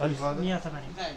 1000 180.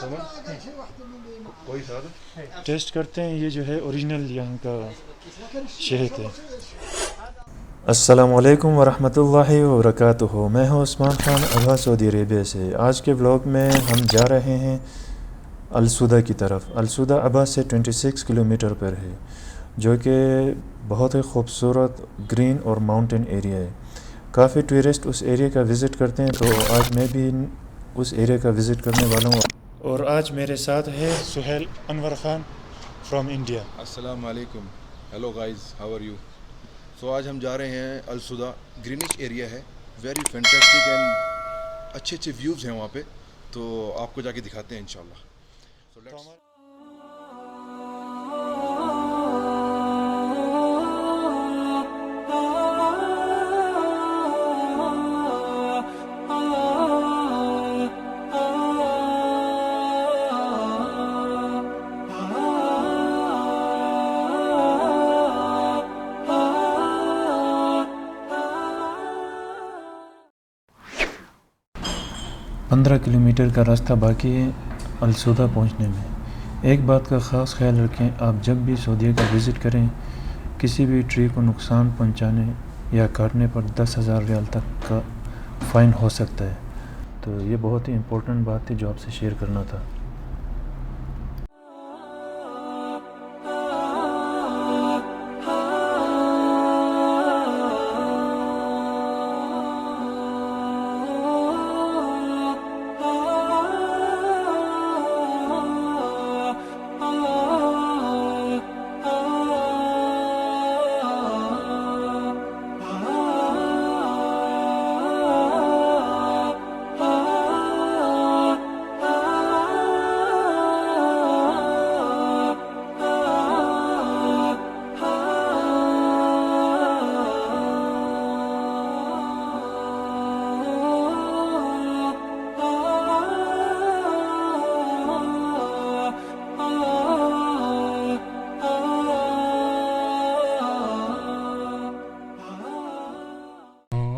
समझ कोई साथ टेस्ट करते हैं ये जो है ओरिजिनल यहाँ का शहद है। अस्सलाम वालेकुम वरहमतुल्लाहि वबरकातुहू। मैं हूँ उस्मान ख़ान अबहा सऊदी अरेबिया से। आज के व्लॉग में हम जा रहे हैं अलसूदा की तरफ। अलसूदा अबहा से 26 किलोमीटर पर है, जो कि बहुत ही खूबसूरत ग्रीन और माउंटेन एरिया है। काफ़ी टूरिस्ट उस एरिया का विज़िट करते हैं, तो आज मैं भी उस एरिया का विज़िट करने वाला हूँ। और आज मेरे साथ है सुहेल अनवर ख़ान फ्रॉम इंडिया। अस्सलाम वालेकुम, hello guys, how are you. So आज हम जा रहे हैं अलसूदा। ग्रीनिश एरिया है, वेरी फैंटास्टिक एंड अच्छे अच्छे व्यूज़ हैं वहाँ पे, तो आपको जाके दिखाते हैं इंशाल्लाह। सो लेट्स पंद्रह किलोमीटर का रास्ता बाकी है अलसूदा पहुंचने में। एक बात का ख़ास ख्याल रखें, आप जब भी सऊदीया का विज़िट करें, किसी भी ट्री को नुकसान पहुंचाने या काटने पर 10,000 रियाल तक का फ़ाइन हो सकता है। तो ये बहुत ही इम्पोर्टेंट बात थी जो आपसे शेयर करना था।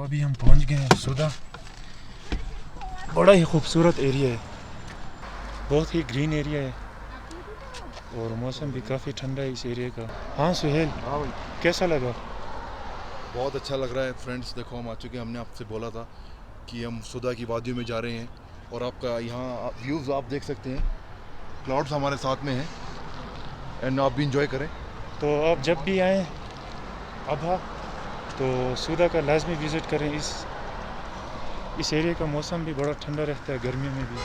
अभी हम पहुंच गए हैं सूदा। बड़ा ही खूबसूरत एरिया है, बहुत ही ग्रीन एरिया है और मौसम भी काफ़ी ठंडा है इस एरिया का। हाँ सुहेल, हाँ भाई, कैसा लगा? बहुत अच्छा लग रहा है फ्रेंड्स। देखो हम आ चुके हैं, हमने आपसे बोला था कि हम सुदा की वादियों में जा रहे हैं और आपका यहाँ व्यूज़ आप देख सकते हैं, क्लाउड्स हमारे साथ में हैं एंड आप भी इंजॉय करें। तो आप जब भी आएँ अबहा तो सूदा का लाजमी विज़िट करें। इस एरिया का मौसम भी बड़ा ठंडा रहता है गर्मियों में भी।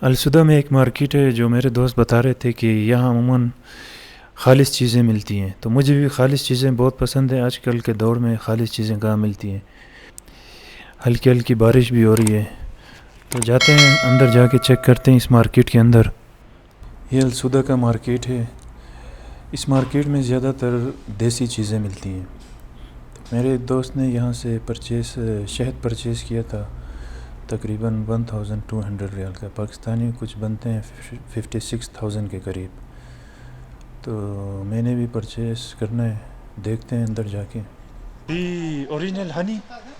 अलसूदा में एक मार्केट है जो मेरे दोस्त बता रहे थे कि यहाँ अमूमन ख़ालिस चीज़ें मिलती हैं। तो मुझे भी ख़ालिस चीज़ें बहुत पसंद है। आजकल के दौर में ख़ालिस चीज़ें कहाँ मिलती हैं। हल्की हल्की बारिश भी हो रही है, तो जाते हैं अंदर, जाके चेक करते हैं इस मार्केट के अंदर। ये अलसूदा का मार्केट है। इस मार्केट में ज़्यादातर देसी चीज़ें मिलती हैं। तो मेरे दोस्त ने यहाँ से शहद परचेज़ किया था, तकरीबन 1200 रियाल का। पाकिस्तानी कुछ बनते हैं 56,000 के करीब। तो मैंने भी परचेज़ करना है देखते हैं अंदर जाके ये ओरिजिनल हनी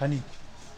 हनी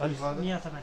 1000 180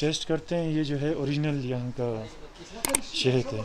टेस्ट करते हैं ये जो है ओरिजिनल यहाँ का शहद है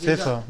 फीफा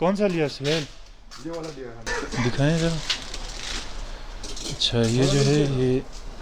कौन सा लिया सुहेल ये वाला लिया है दिखाएं जरा अच्छा ये जो है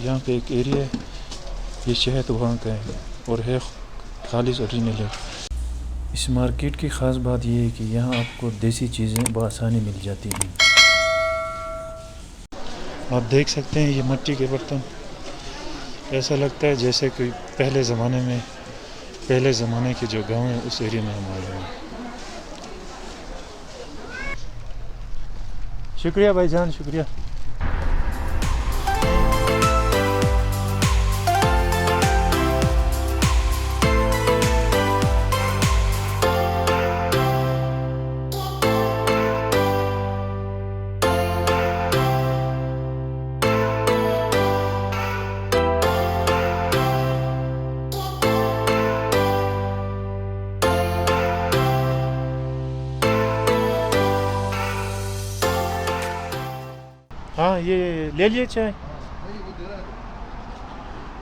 यहाँ पे एक एरिया है ये शहद वहाँ का है और है खालिश ओरिजिनल है इस मार्केट की ख़ास बात ये है कि यहाँ आपको देसी चीज़ें बआसानी मिल जाती हैं आप देख सकते हैं ये मिट्टी के बर्तन ऐसा लगता है जैसे कोई पहले ज़माने के जो गांव हैं उस एरिया में हम आए हैं शुक्रिया भाईजान शुक्रिया हाँ ये ले लिए चाय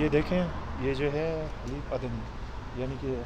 ये देखें ये जो है हलीब अदनी यानी कि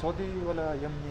सऊदी वाला यमनी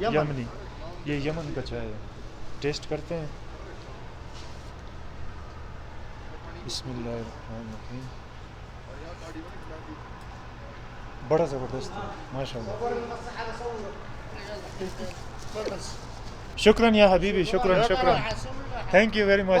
यमनी ये यमन का चाय है टेस्ट करते हैं बिस्मिल्लाहिर्रहमानिर्रहीम बड़ा ज़बरदस्त है माशाल्लाह शुक्रन या हबीबी शुक्रन थैंक यू वेरी मच